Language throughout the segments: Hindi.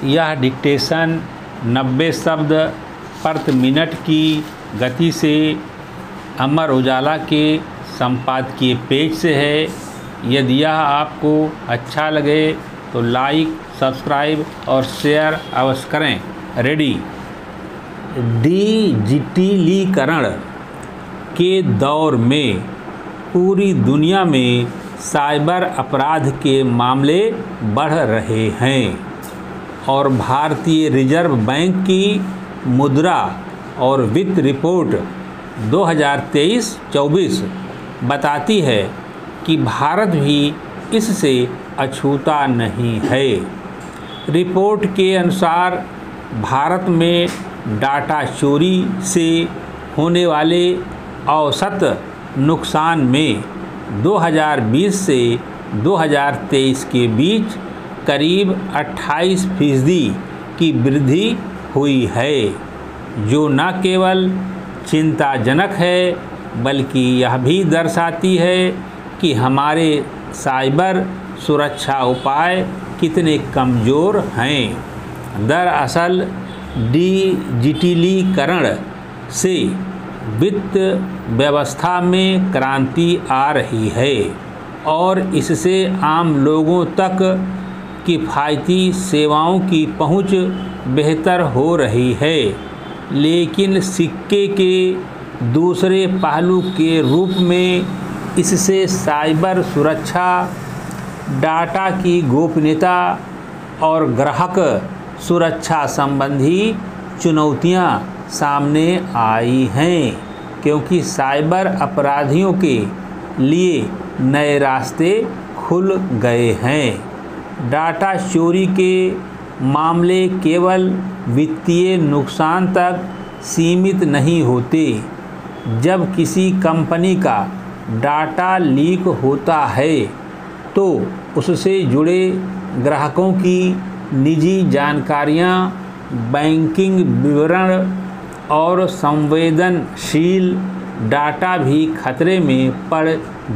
यह डिक्टेशन 90 शब्द प्रति मिनट की गति से अमर उजाला के संपादकीय पेज से है। यदि यह आपको अच्छा लगे तो लाइक, सब्सक्राइब और शेयर अवश्य करें। रेडी। डिजिटलीकरण के दौर में पूरी दुनिया में साइबर अपराध के मामले बढ़ रहे हैं और भारतीय रिजर्व बैंक की मुद्रा और वित्त रिपोर्ट 2023-24 बताती है कि भारत भी इससे अछूता नहीं है। रिपोर्ट के अनुसार भारत में डाटा चोरी से होने वाले औसत नुकसान में 2020 से 2023 के बीच करीब 28% की वृद्धि हुई है, जो न केवल चिंताजनक है बल्कि यह भी दर्शाती है कि हमारे साइबर सुरक्षा उपाय कितने कमज़ोर हैं। दरअसल डिजिटलीकरण से वित्त व्यवस्था में क्रांति आ रही है और इससे आम लोगों तक किफ़ायती सेवाओं की पहुंच बेहतर हो रही है। लेकिन सिक्के के दूसरे पहलू के रूप में इससे साइबर सुरक्षा, डाटा की गोपनीयता और ग्राहक सुरक्षा संबंधी चुनौतियां सामने आई हैं, क्योंकि साइबर अपराधियों के लिए नए रास्ते खुल गए हैं। डाटा चोरी के मामले केवल वित्तीय नुकसान तक सीमित नहीं होते। जब किसी कंपनी का डाटा लीक होता है तो उससे जुड़े ग्राहकों की निजी जानकारियां, बैंकिंग विवरण और संवेदनशील डाटा भी खतरे में पड़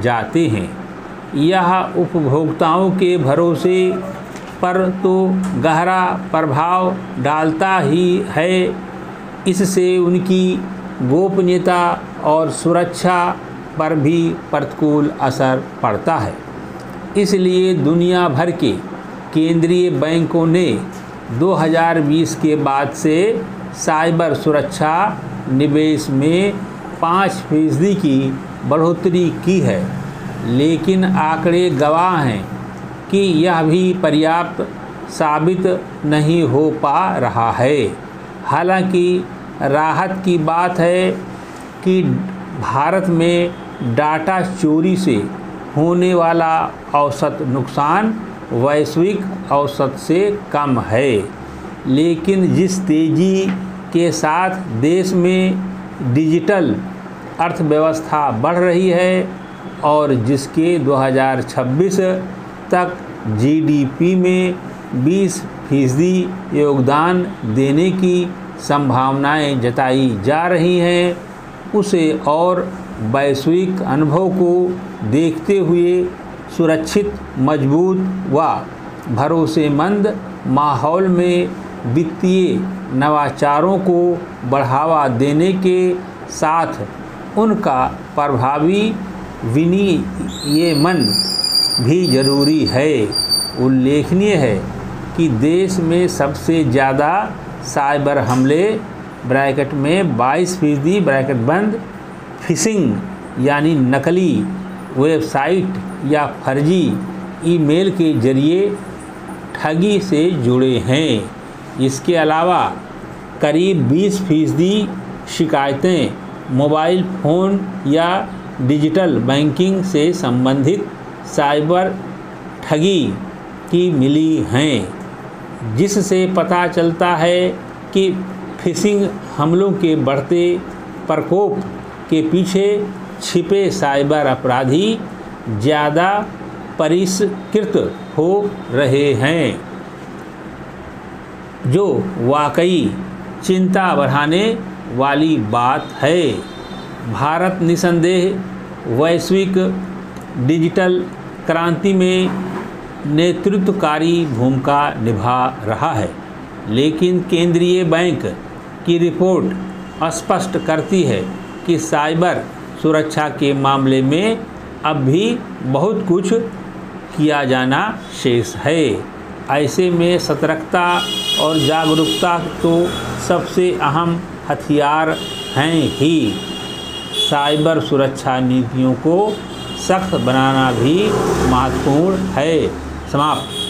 जाते हैं। यह उपभोक्ताओं के भरोसे पर तो गहरा प्रभाव डालता ही है, इससे उनकी गोपनीयता और सुरक्षा पर भी प्रतिकूल असर पड़ता है। इसलिए दुनिया भर के केंद्रीय बैंकों ने 2020 के बाद से साइबर सुरक्षा निवेश में 5% की बढ़ोतरी की है। लेकिन आंकड़े गवाह हैं कि यह भी पर्याप्त साबित नहीं हो पा रहा है। हालांकि राहत की बात है कि भारत में डाटा चोरी से होने वाला औसत नुकसान वैश्विक औसत से कम है। लेकिन जिस तेज़ी के साथ देश में डिजिटल अर्थव्यवस्था बढ़ रही है और जिसके 2026 तक जीडीपी में 20% योगदान देने की संभावनाएं जताई जा रही हैं, उसे और वैश्विक अनुभव को देखते हुए सुरक्षित, मजबूत व भरोसेमंद माहौल में वित्तीय नवाचारों को बढ़ावा देने के साथ उनका प्रभावी विनियमन भी जरूरी है। उल्लेखनीय है कि देश में सबसे ज़्यादा साइबर हमले ब्रैकेट में 22% ब्रैकेट बंद फिशिंग यानी नकली वेबसाइट या फर्जी ईमेल के जरिए ठगी से जुड़े हैं। इसके अलावा करीब 20% शिकायतें मोबाइल फ़ोन या डिजिटल बैंकिंग से संबंधित साइबर ठगी की मिली हैं, जिससे पता चलता है कि फिशिंग हमलों के बढ़ते प्रकोप के पीछे छिपे साइबर अपराधी ज़्यादा परिष्कृत हो रहे हैं, जो वाकई चिंता बढ़ाने वाली बात है। भारत निसंदेह वैश्विक डिजिटल क्रांति में नेतृत्वकारी भूमिका निभा रहा है। लेकिन केंद्रीय बैंक की रिपोर्ट स्पष्ट करती है कि साइबर सुरक्षा के मामले में अब भी बहुत कुछ किया जाना शेष है। ऐसे में सतर्कता और जागरूकता तो सबसे अहम हथियार हैं ही। साइबर सुरक्षा नीतियों को सख्त बनाना भी महत्वपूर्ण है। समाप्त।